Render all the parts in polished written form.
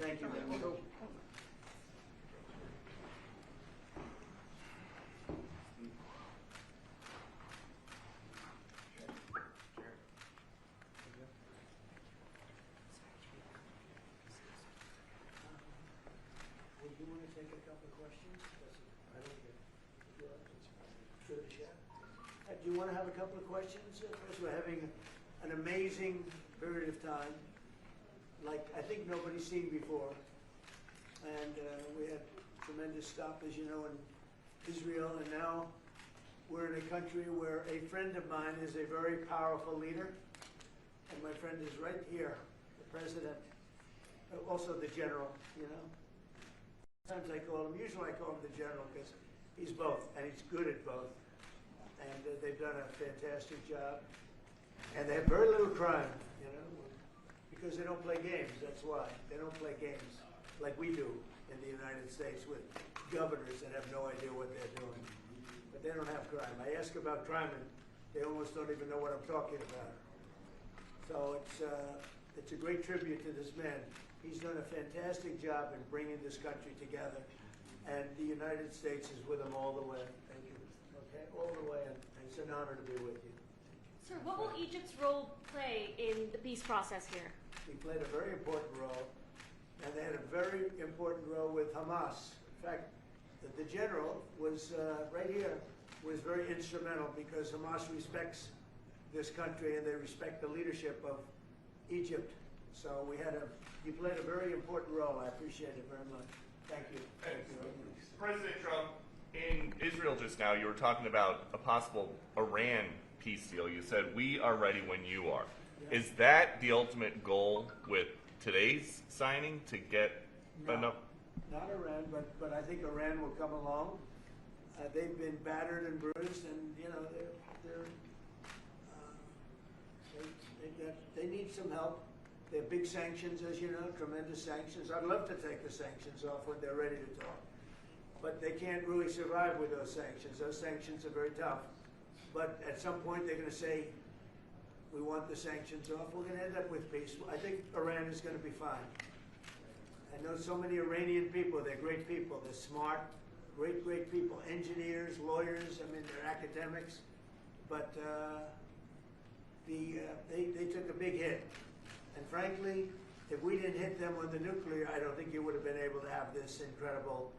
Thank you. Do you want to take a couple of questions? I don't get do you want to have a couple of questions? Because we're having an amazing period of time, like I think nobody's seen before. And we had tremendous stop, as you know, in Israel, and now we're in a country where a friend of mine is a very powerful leader, and my friend is right here, the president, also the general, you know. Sometimes usually I call him the general because he's both, and he's good at both. And they've done a fantastic job. And they have very little crime, you know, because they don't play games, that's why. They don't play games like we do in the United States with governors that have no idea what they're doing. But they don't have crime. I ask about crime and they almost don't even know what I'm talking about. So it's a great tribute to this man. He's done a fantastic job in bringing this country together, and the United States is with him all the way. Thank you. Okay, all the way, and it's an honor to be with you. Sir, what will Egypt's role play in the peace process here? We played a very important role, and they had a very important role with Hamas. In fact, the general was right here, was very instrumental because Hamas respects this country and they respect the leadership of Egypt. So you played a very important role. I appreciate it very much. Thank you. Thank you. President Trump, in Israel just now, you were talking about a possible Iran peace deal. You said, we are ready when you are. Yeah. Is that the ultimate goal with today's signing to get enough? Not Iran, but I think Iran will come along. They've been battered and bruised, and you know they need some help. They have big sanctions, as you know, tremendous sanctions. I'd love to take the sanctions off when they're ready to talk. But they can't really survive with those sanctions. Those sanctions are very tough. But at some point they're going to say, we want the sanctions off. We're going to end up with peace. I think Iran is going to be fine. I know so many Iranian people. They're great people. They're smart, great people. Engineers, lawyers, I mean, they're academics. But they took a big hit. And frankly, if we didn't hit them with the nuclear, I don't think you would have been able to have this incredible,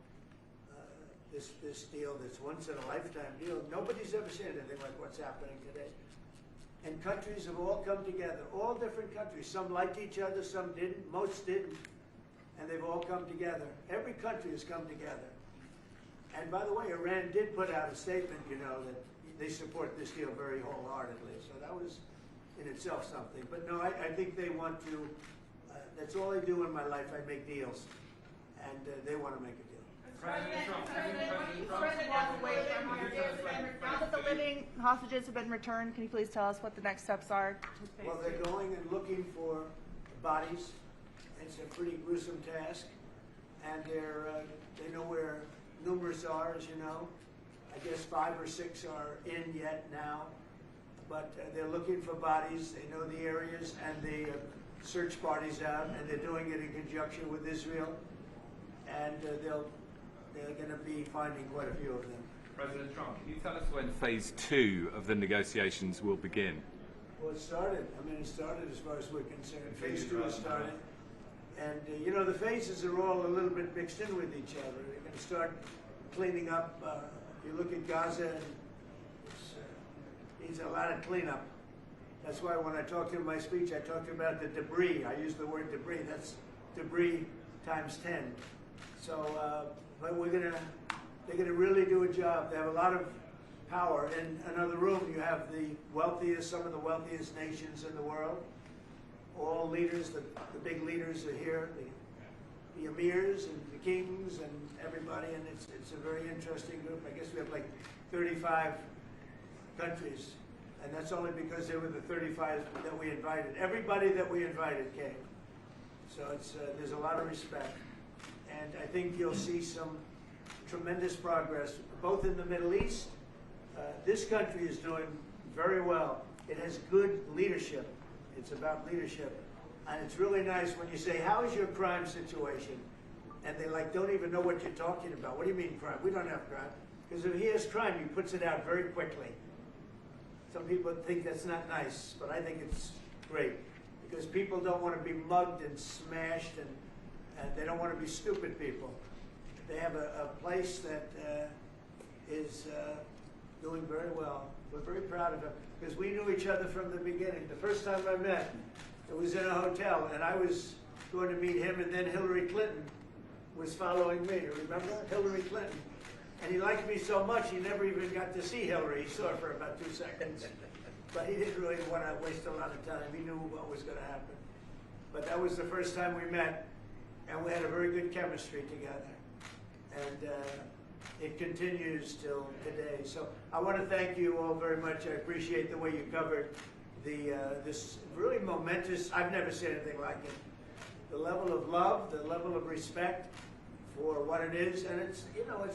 this deal, this once-in-a-lifetime deal. Nobody's ever seen anything like what's happening today. And countries have all come together, all different countries. Some liked each other, some didn't, most didn't. And they've all come together. Every country has come together. And by the way, Iran did put out a statement, you know, that they support this deal very wholeheartedly. So that was in itself something. But no, I think they want to, that's all I do in my life. I make deals. And they want to make a deal. Now that the living hostages have been returned, can you please tell us what the next steps are? Well, they're going and looking for bodies. It's a pretty gruesome task. And they know where numerous are, as you know. I guess 5 or 6 are in yet now. But they're looking for bodies. They know the areas, and they search parties out, and they're doing it in conjunction with Israel. And they're going to be finding quite a few of them. President Trump, can you tell us when phase 2 of the negotiations will begin? Well, it started. I mean, it started as far as we're concerned. Phase 2 has started. And, you know, the phases are all a little bit mixed in with each other. They're going to start cleaning up. You look at Gaza, and it needs a lot of cleanup. That's why when I talked in my speech, I talked about the debris. I used the word debris. That's debris times 10. So, but they're gonna really do a job. They have a lot of power. In another room, you have the wealthiest, some of the wealthiest nations in the world. All leaders, the big leaders are here, the emirs and the kings and everybody, and it's a very interesting group. I guess we have like 35 countries, and that's only because they were the 35 that we invited. Everybody that we invited came. So there's a lot of respect. And I think you'll see some tremendous progress, both in the Middle East. This country is doing very well. It has good leadership. It's about leadership. And it's really nice when you say, how is your crime situation? And they don't even know what you're talking about. What do you mean crime? We don't have crime. Because if he has crime, he puts it out very quickly. Some people think that's not nice, but I think it's great. Because people don't want to be mugged and smashed, and they don't want to be stupid people. They have a place that is doing very well. We're very proud of him. Because we knew each other from the beginning. The first time I met, it was in a hotel, and I was going to meet him, and then Hillary Clinton was following me. Remember? Hillary Clinton. And he liked me so much, he never even got to see Hillary. He saw her for about 2 seconds. But he didn't really want to waste a lot of time. He knew what was going to happen. But that was the first time we met, and we had a very good chemistry together. And it continues till today. So I want to thank you all very much. I appreciate the way you covered this really momentous, I've never seen anything like it. The level of love, the level of respect for what it is, and it's, you know,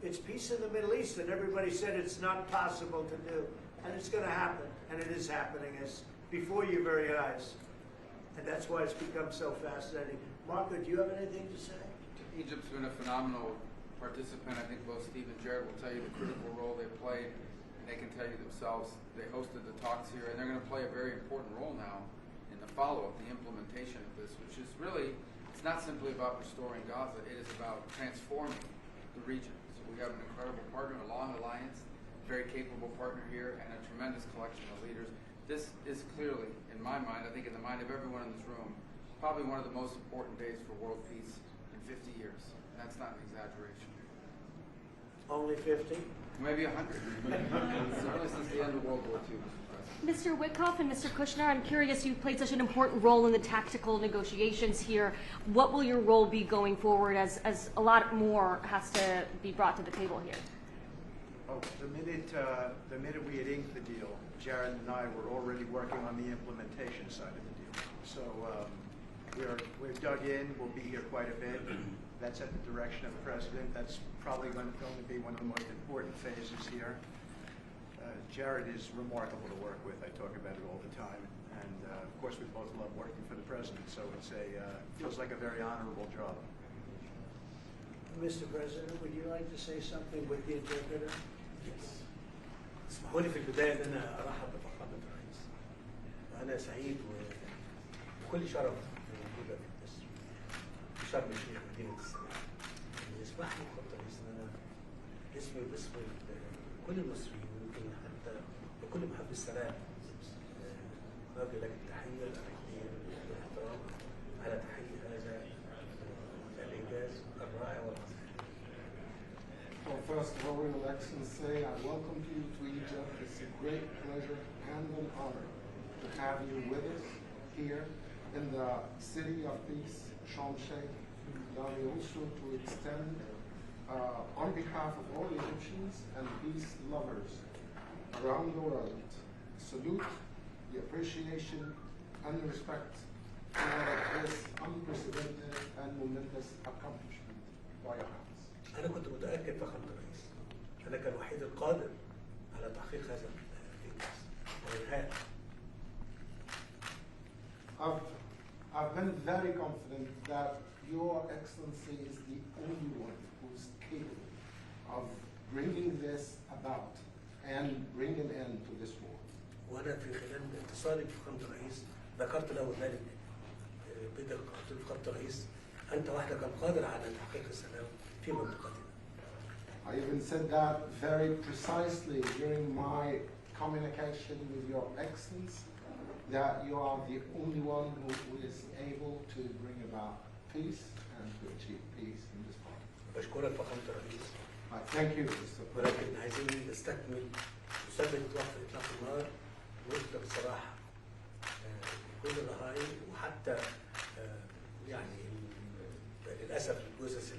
it's peace in the Middle East, and everybody said it's not possible to do, and it's going to happen, and it is happening as before your very eyes, and that's why it's become so fascinating. Marco, do you have anything to say? Egypt's been a phenomenal participant. I think both Steve and Jared will tell you the critical role they played, and they can tell you themselves. They hosted the talks here, and they're going to play a very important role now in the follow-up, the implementation of this, which is really, it's not simply about restoring Gaza, it is about transforming the region. So we have an incredible partner, a long alliance, very capable partner here, and a tremendous collection of leaders. This is clearly, in my mind, I think in the mind of everyone in this room, probably one of the most important days for world peace in 50 years. And that's not an exaggeration. Only 50? Maybe 100. Certainly since the end of World War II. Mr. Witkoff and Mr. Kushner, I'm curious, you've played such an important role in the tactical negotiations here. What will your role be going forward as a lot more has to be brought to the table here? Oh, the minute we had inked the deal, Jared and I were already working on the implementation side of the deal. So we're dug in. We'll be here quite a bit. That's at the direction of the president. That's probably going to be one of the most important phases here. Jared is remarkable to work with. I talk about it all the time. And of course, we both love working for the president. So it's feels like a very honorable job. Mr. President, would you like to say something with the interpreter? Yes. اسمحوا لي في البداية أن أنا أرحب بفخامة الرئيس. أنا سعيد وكل شرف موجودة في مصر في شرم الشيخ مدينة السلام. يسمح لي فخامة الرئيس أن أنا اسمي واسم كل المصريين ويمكن حتى وكل محب السلام أوجه لك التحية الأخيرة والاحترام على تحقيق هذا الإنجاز الرائع والعظيم. Well, first of all, Your Excellency, I welcome you to Egypt. It's a great pleasure and an honor to have you with us here in the city of peace, Sharm el Sheikh. Allow me also to extend, on behalf of all Egyptians and peace lovers around the world, salute, the appreciation, and the respect for this unprecedented and momentous accomplishment by your House. أنا كنت متأكد فخامة الرئيس أنك الوحيد القادر على تحقيق هذا الإنجاز وإنهائه. I've been very confident that Your Excellency is the only one who's capable of bringing this about and bringing an end to this war. وأنا في خلال اتصالي بفخامة الرئيس ذكرت له ذلك بدقة. قلت له فخامة الرئيس أنت وحدك القادر على تحقيق السلام في منطقتنا. I even said that very precisely during my communication with Your Excellency, that you are the only one who is able to bring about peace and to achieve peace in this part. بشكرك فخامة الرئيس. I thank you, Mr. President. ولكن عايزين نستكمل وثبت وقف إطلاق النار ونطلق السراح كل الرهائن وحتى يعني للأسف الجثث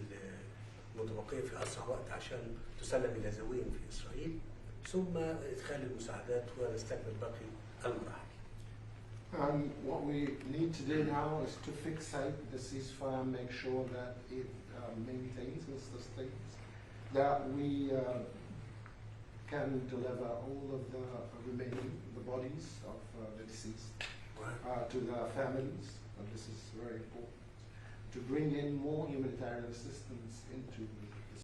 المتبقية في أسرع وقت عشان تسلم إلى ذويهم في إسرائيل ثم إدخال المساعدات ونستكمل باقي المراحل. And what we need to do now is to fixate the ceasefire, make sure that it maintains and sustains, that we can deliver all of the remaining, the bodies of the deceased to the families, and this is very important, to bring in more humanitarian assistance into